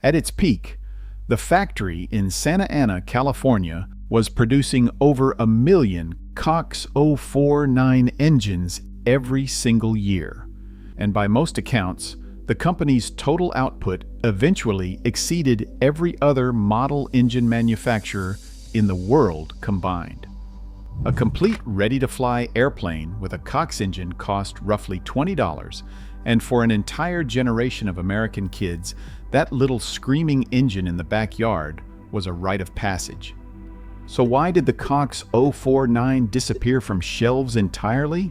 At its peak, the factory in Santa Ana, California, was producing over 1 million Cox 049 engines every single year. And by most accounts, the company's total output eventually exceeded every other model engine manufacturer in the world combined. A complete ready-to-fly airplane with a Cox engine cost roughly $20, and for an entire generation of American kids, that little screaming engine in the backyard was a rite of passage. So why did the Cox 049 disappear from shelves entirely?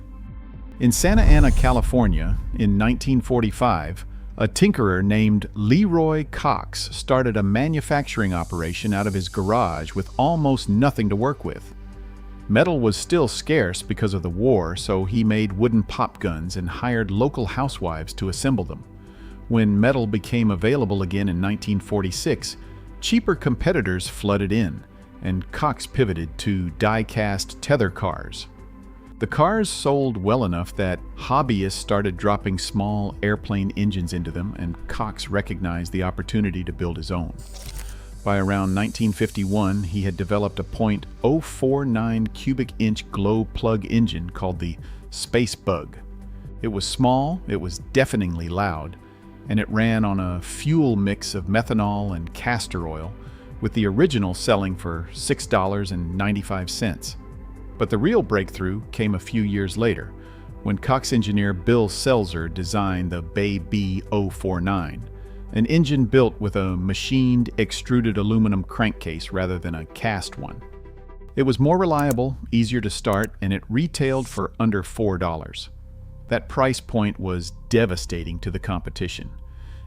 In Santa Ana, California, in 1945, a tinkerer named Leroy Cox started a manufacturing operation out of his garage with almost nothing to work with. Metal was still scarce because of the war, so he made wooden pop guns and hired local housewives to assemble them. When metal became available again in 1946, cheaper competitors flooded in, and Cox pivoted to die-cast tether cars. The cars sold well enough that hobbyists started dropping small airplane engines into them, and Cox recognized the opportunity to build his own. By around 1951, he had developed a .049 cubic inch glow plug engine called the Space Bug. It was small, it was deafeningly loud, and it ran on a fuel mix of methanol and castor oil, with the original selling for $6.95. But the real breakthrough came a few years later, when Cox engineer Bill Selzer designed the Bay B 049, an engine built with a machined extruded aluminum crankcase rather than a cast one. It was more reliable, easier to start, and it retailed for under $4. That price point was devastating to the competition,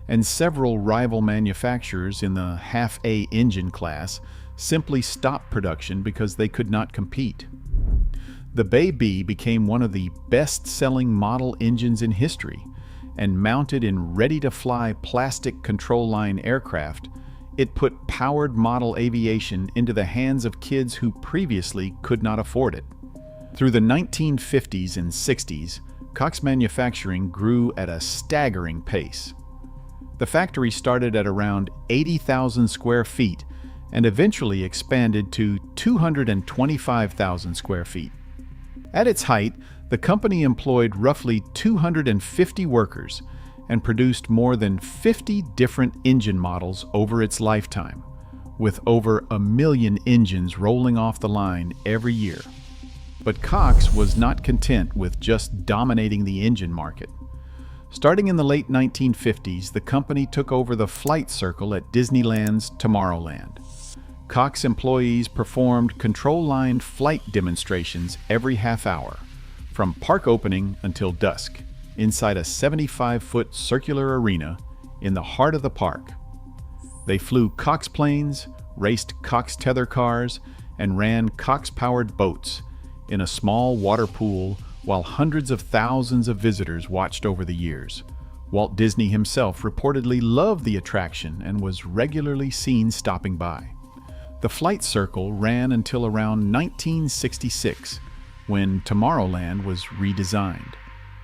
and several rival manufacturers in the half-A engine class simply stopped production because they could not compete. The Bay B became one of the best-selling model engines in history, and mounted in ready-to-fly plastic control line aircraft, it put powered model aviation into the hands of kids who previously could not afford it. Through the 1950s and 60s, Cox Manufacturing grew at a staggering pace. The factory started at around 80,000 square feet and eventually expanded to 225,000 square feet. At its height, the company employed roughly 250 workers and produced more than 50 different engine models over its lifetime, with over 1 million engines rolling off the line every year. But Cox was not content with just dominating the engine market. Starting in the late 1950s, the company took over the flight circle at Disneyland's Tomorrowland. Cox employees performed control line flight demonstrations every half hour, from park opening until dusk, inside a 75-foot circular arena in the heart of the park. They flew Cox planes, raced Cox tether cars, and ran Cox-powered boats in a small water pool while hundreds of thousands of visitors watched over the years. Walt Disney himself reportedly loved the attraction and was regularly seen stopping by. The flight circle ran until around 1966, when Tomorrowland was redesigned.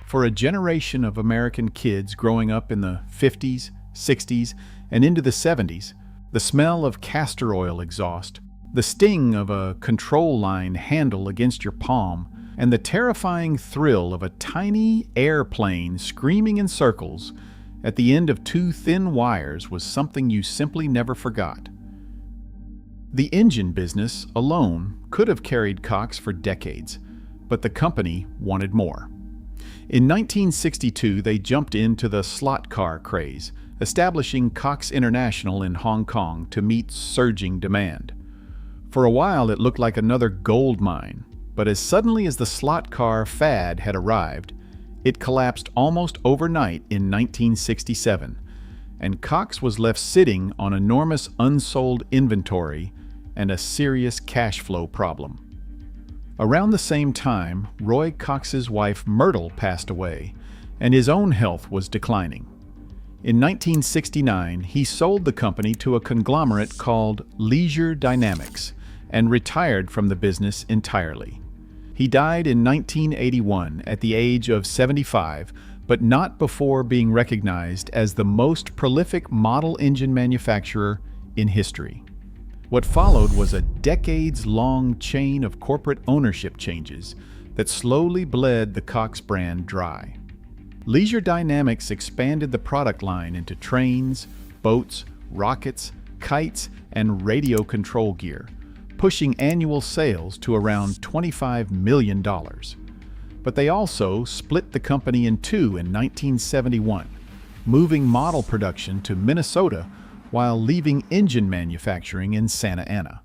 For a generation of American kids growing up in the 50s, 60s, and into the 70s, the smell of castor oil exhaust, the sting of a control line handle against your palm, and the terrifying thrill of a tiny airplane screaming in circles at the end of 2 thin wires was something you simply never forgot. The engine business alone could have carried Cox for decades, but the company wanted more. In 1962, they jumped into the slot car craze, establishing Cox International in Hong Kong to meet surging demand. For a while, it looked like another gold mine, but as suddenly as the slot car fad had arrived, it collapsed almost overnight in 1967, and Cox was left sitting on enormous unsold inventory and a serious cash flow problem. Around the same time, Roy Cox's wife Myrtle passed away, and his own health was declining. In 1969, he sold the company to a conglomerate called Leisure Dynamics and retired from the business entirely. He died in 1981 at the age of 75, but not before being recognized as the most prolific model engine manufacturer in history. What followed was a decades-long chain of corporate ownership changes that slowly bled the Cox brand dry. Leisure Dynamics expanded the product line into trains, boats, rockets, kites, and radio control gear, pushing annual sales to around $25 million. But they also split the company in two in 1971, moving model production to Minnesota while leaving engine manufacturing in Santa Ana.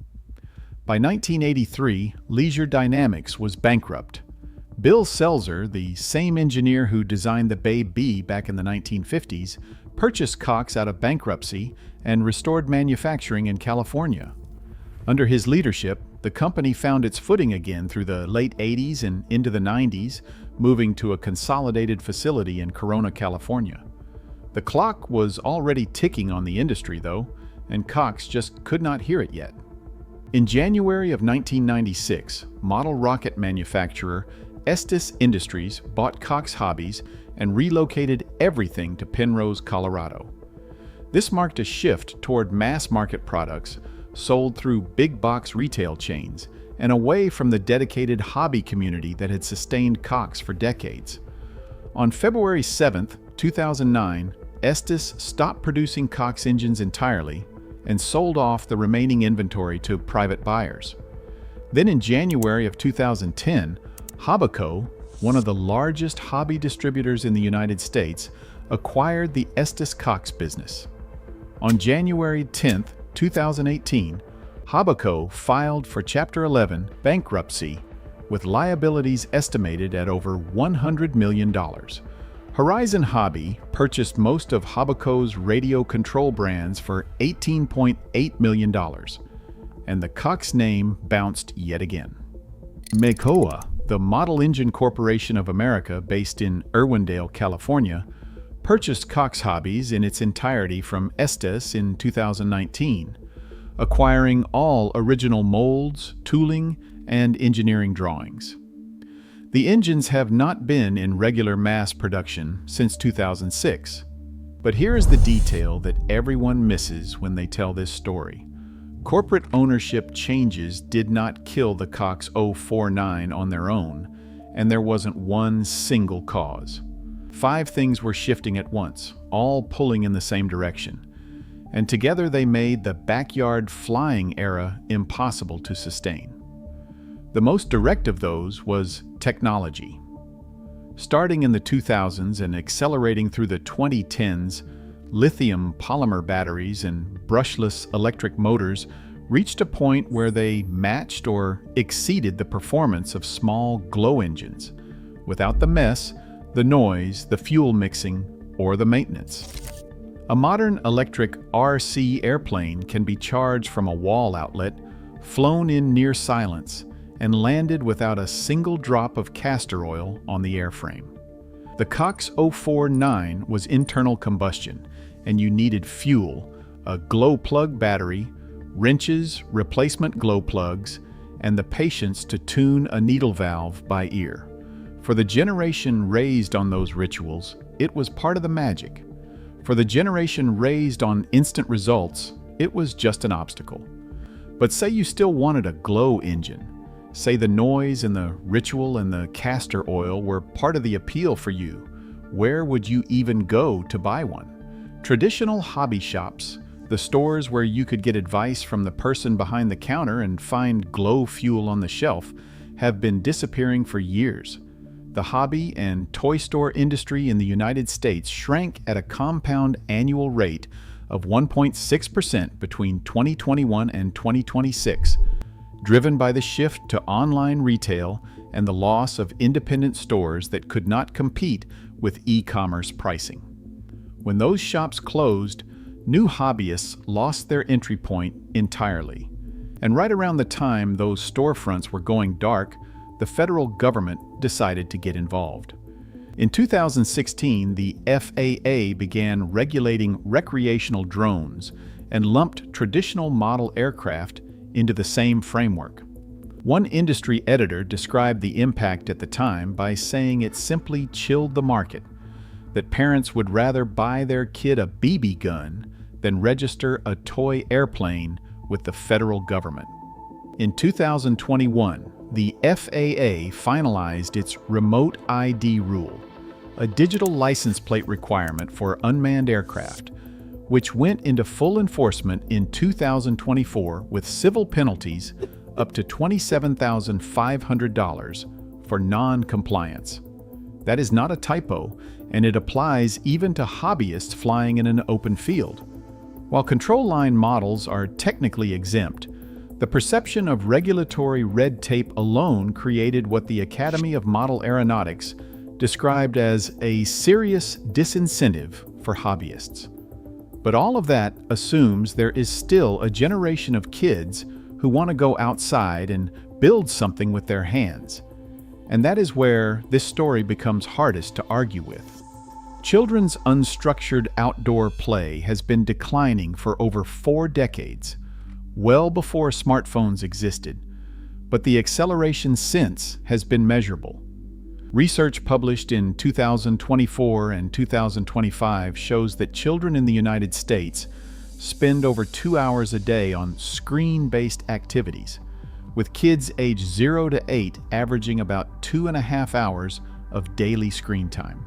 By 1983, Leisure Dynamics was bankrupt. Bill Selzer, the same engineer who designed the Babe B back in the 1950s, purchased Cox out of bankruptcy and restored manufacturing in California. Under his leadership, the company found its footing again through the late 80s and into the 90s, moving to a consolidated facility in Corona, California. The clock was already ticking on the industry, though, and Cox just could not hear it yet. In January of 1996, model rocket manufacturer Estes Industries bought Cox Hobbies and relocated everything to Penrose, Colorado. This marked a shift toward mass-market products sold through big-box retail chains and away from the dedicated hobby community that had sustained Cox for decades. On February 7, 2009, Estes stopped producing Cox engines entirely and sold off the remaining inventory to private buyers. Then in January of 2010, Hobbico, one of the largest hobby distributors in the United States, acquired the Estes Cox business. On January 10, 2018, Hobbico filed for Chapter 11 bankruptcy with liabilities estimated at over $100 million. Horizon Hobby purchased most of Hobbico's radio control brands for $18.8 million, and the Cox name bounced yet again. Makoa, the Model Engine Corporation of America based in Irwindale, California, purchased Cox Hobbies in its entirety from Estes in 2019, acquiring all original molds, tooling, and engineering drawings. The engines have not been in regular mass production since 2006. But here is the detail that everyone misses when they tell this story. Corporate ownership changes did not kill the Cox 049 on their own, and there wasn't one single cause. 5 things were shifting at once, all pulling in the same direction. And together they made the backyard flying era impossible to sustain. The most direct of those was technology. Starting in the 2000s and accelerating through the 2010s, lithium polymer batteries and brushless electric motors reached a point where they matched or exceeded the performance of small glow engines, without the mess, the noise, the fuel mixing, or the maintenance. A modern electric RC airplane can be charged from a wall outlet, flown in near silence, and landed without a single drop of castor oil on the airframe. The Cox 049 was internal combustion, and you needed fuel, a glow plug battery, wrenches, replacement glow plugs, and the patience to tune a needle valve by ear. For the generation raised on those rituals, it was part of the magic. For the generation raised on instant results, it was just an obstacle. But say you still wanted a glow engine. Say the noise and the ritual and the castor oil were part of the appeal for you. Where would you even go to buy one? Traditional hobby shops, the stores where you could get advice from the person behind the counter and find glow fuel on the shelf, have been disappearing for years. The hobby and toy store industry in the United States shrank at a compound annual rate of 1.6% between 2021 and 2026, driven by the shift to online retail and the loss of independent stores that could not compete with e-commerce pricing. When those shops closed, new hobbyists lost their entry point entirely. And right around the time those storefronts were going dark, the federal government decided to get involved. In 2016, the FAA began regulating recreational drones and lumped traditional model aircraft into the same framework. One industry editor described the impact at the time by saying it simply chilled the market. that parents would rather buy their kid a BB gun than register a toy airplane with the federal government. In 2021, the FAA finalized its Remote ID rule, a digital license plate requirement for unmanned aircraft, which went into full enforcement in 2024 with civil penalties up to $27,500 for non-compliance. That is not a typo, and it applies even to hobbyists flying in an open field. While control line models are technically exempt, the perception of regulatory red tape alone created what the Academy of Model Aeronautics described as a serious disincentive for hobbyists. But all of that assumes there is still a generation of kids who want to go outside and build something with their hands. And that is where this story becomes hardest to argue with. Children's unstructured outdoor play has been declining for over 4 decades, well before smartphones existed, but the acceleration since has been measurable. Research published in 2024 and 2025 shows that children in the United States spend over 2 hours a day on screen-based activities, with kids aged 0 to 8 averaging about 2.5 hours of daily screen time.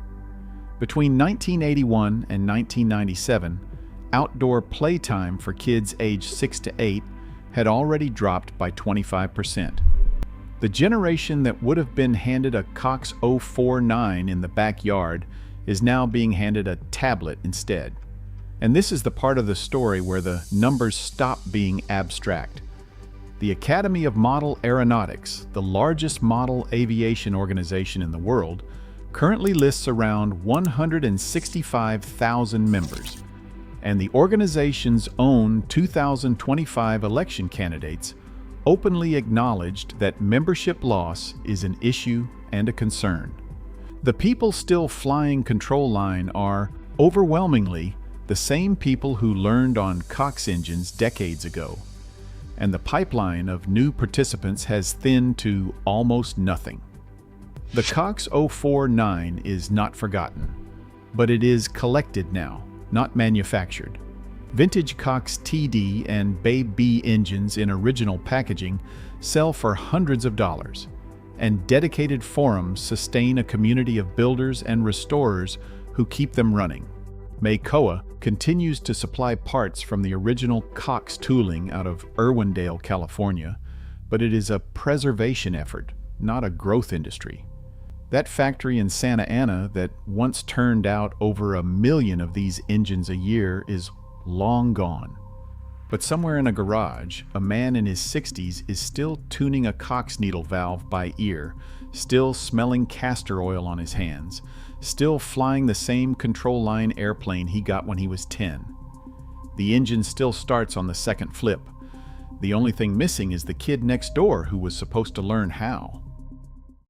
Between 1981 and 1997, outdoor playtime for kids aged 6 to 8 had already dropped by 25%. The generation that would have been handed a Cox 049 in the backyard is now being handed a tablet instead. And this is the part of the story where the numbers stop being abstract. The Academy of Model Aeronautics, the largest model aviation organization in the world, currently lists around 165,000 members. And the organization's own 2025 election candidates openly acknowledged that membership loss is an issue and a concern. The people still flying control line are, overwhelmingly, the same people who learned on Cox engines decades ago, and the pipeline of new participants has thinned to almost nothing. The Cox 049 is not forgotten, but it is collected now, not manufactured. Vintage Cox TD and Bay B engines in original packaging sell for hundreds of dollars, and dedicated forums sustain a community of builders and restorers who keep them running. Maycoa continues to supply parts from the original Cox tooling out of Irwindale, California, but it is a preservation effort, not a growth industry. That factory in Santa Ana that once turned out over 1 million of these engines a year is long gone. But somewhere in a garage, a man in his 60s is still tuning a Cox needle valve by ear, still smelling castor oil on his hands, still flying the same control line airplane he got when he was 10. The engine still starts on the second flip. The only thing missing is the kid next door who was supposed to learn how.